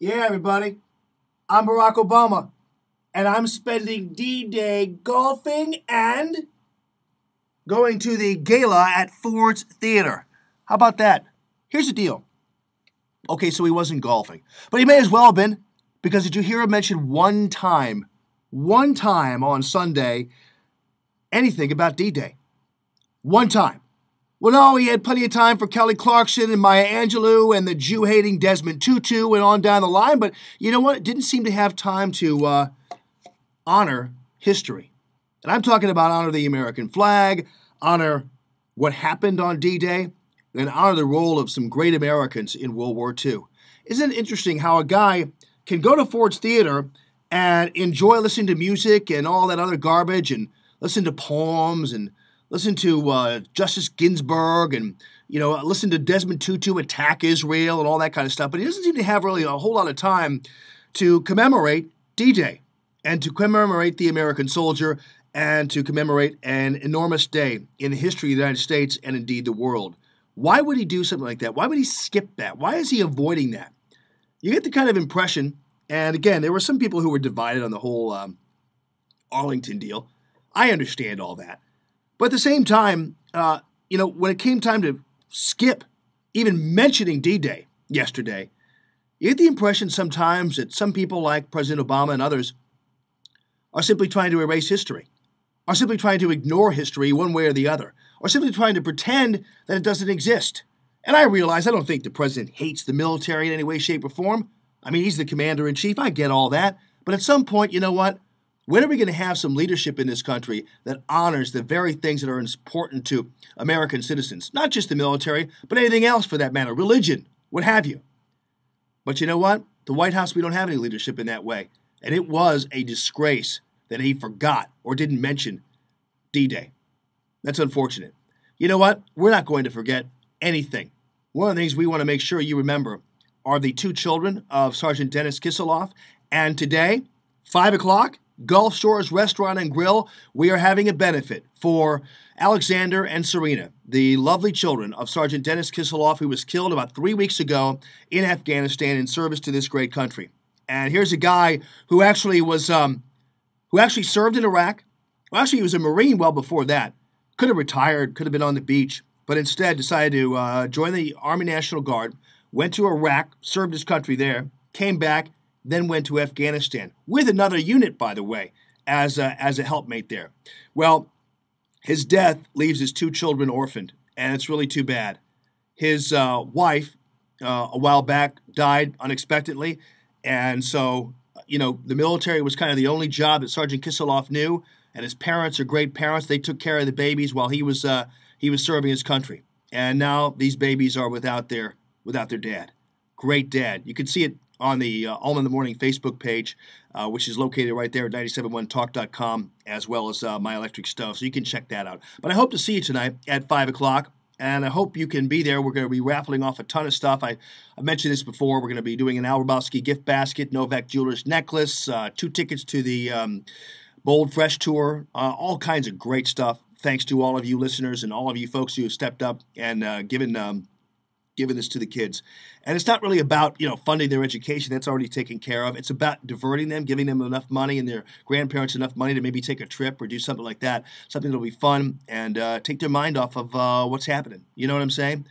Yeah, everybody. I'm Barack Obama, and I'm spending D-Day golfing and going to the gala at Ford's Theater. How about that? Here's the deal. Okay, so he wasn't golfing, but he may as well have been, because did you hear him mention one time on Sunday, anything about D-Day? One time. Well, no, he had plenty of time for Kelly Clarkson and Maya Angelou and the Jew-hating Desmond Tutu and on down the line, but you know what? It didn't seem to have time to honor history. And I'm talking about honor the American flag, honor what happened on D-Day, and honor the role of some great Americans in World War II. Isn't it interesting how a guy can go to Ford's Theater and enjoy listening to music and all that other garbage and listen to poems and listen to Justice Ginsburg and, listen to Desmond Tutu attack Israel and all that kind of stuff. But he doesn't seem to have really a whole lot of time to commemorate D-Day and to commemorate the American soldier and to commemorate an enormous day in the history of the United States and indeed the world. Why would he do something like that? Why would he skip that? Why is he avoiding that? You get the kind of impression, and again, there were some people who were divided on the whole Arlington deal. I understand all that. But at the same time, when it came time to skip even mentioning D-Day yesterday, you get the impression sometimes that some people like President Obama and others are simply trying to erase history, are simply trying to ignore history one way or the other, or simply trying to pretend that it doesn't exist. And I realize I don't think the president hates the military in any way, shape, or form. I mean, he's the commander-in-chief. I get all that. But at some point, you know what? When are we going to have some leadership in this country that honors the very things that are important to American citizens? Not just the military, but anything else for that matter, religion, what have you. But you know what? The White House, we don't have any leadership in that way. And it was a disgrace that he forgot or didn't mention D-Day. That's unfortunate. You know what? We're not going to forget anything. One of the things we want to make sure you remember are the two children of Sergeant Dennis Kisseloff. And today, 5 o'clock, Gulf Shores Restaurant and Grill, we are having a benefit for Alexander and Serena, the lovely children of Sergeant Dennis Kisseloff, who was killed about 3 weeks ago in Afghanistan in service to this great country. And here's a guy who actually served in Iraq. Well, actually, he was a Marine well before that. Could have retired, could have been on the beach, but instead decided to join the Army National Guard, went to Iraq, served his country there, came back, then went to Afghanistan with another unit, by the way, as a helpmate there. Well, his death leaves his two children orphaned, and it's really too bad. His wife, a while back, died unexpectedly, and so, the military was kind of the only job that Sergeant Kisseloff knew, and his parents are great parents. They took care of the babies while he was serving his country, and now these babies are without their dad. Great dad. You can see it on the All in the Morning Facebook page, which is located right there at 971talk.com, as well as My Electric Stove. So you can check that out. But I hope to see you tonight at 5 o'clock, and I hope you can be there. We're going to be raffling off a ton of stuff. I mentioned this before. We're going to be doing an Al Hrabowski gift basket, Novak Jewelers necklace, 2 tickets to the Bold Fresh Tour, all kinds of great stuff. Thanks to all of you listeners and all of you folks who have stepped up and given this to the kids. And it's not really about, funding their education. That's already taken care of. It's about diverting them, giving them enough money and their grandparents enough money to maybe take a trip or do something like that, something that'll be fun and take their mind off of what's happening. You know what I'm saying?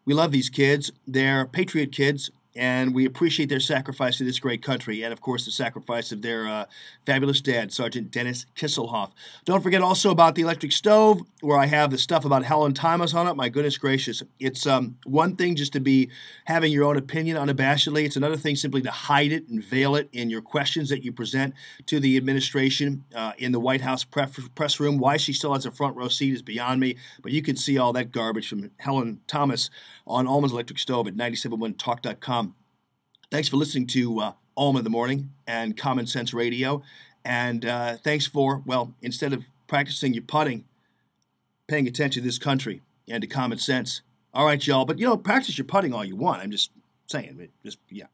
We love these kids. They're patriot kids, and we appreciate their sacrifice to this great country and, of course, the sacrifice of their fabulous dad, Sergeant Dennis Kisseloff. Don't forget also about the electric stove, where I have the stuff about Helen Thomas on it. My goodness gracious. It's one thing just to be having your own opinion unabashedly. It's another thing simply to hide it and veil it in your questions that you present to the administration in the White House press room. Why she still has a front row seat is beyond me, but you can see all that garbage from Helen Thomas on Alma's Electric Stove at 971talk.com. Thanks for listening to Alma in the Morning and Common Sense Radio. And thanks for, instead of practicing your putting, paying attention to this country and to common sense. All right, y'all. But, practice your putting all you want. I'm just saying. Yeah.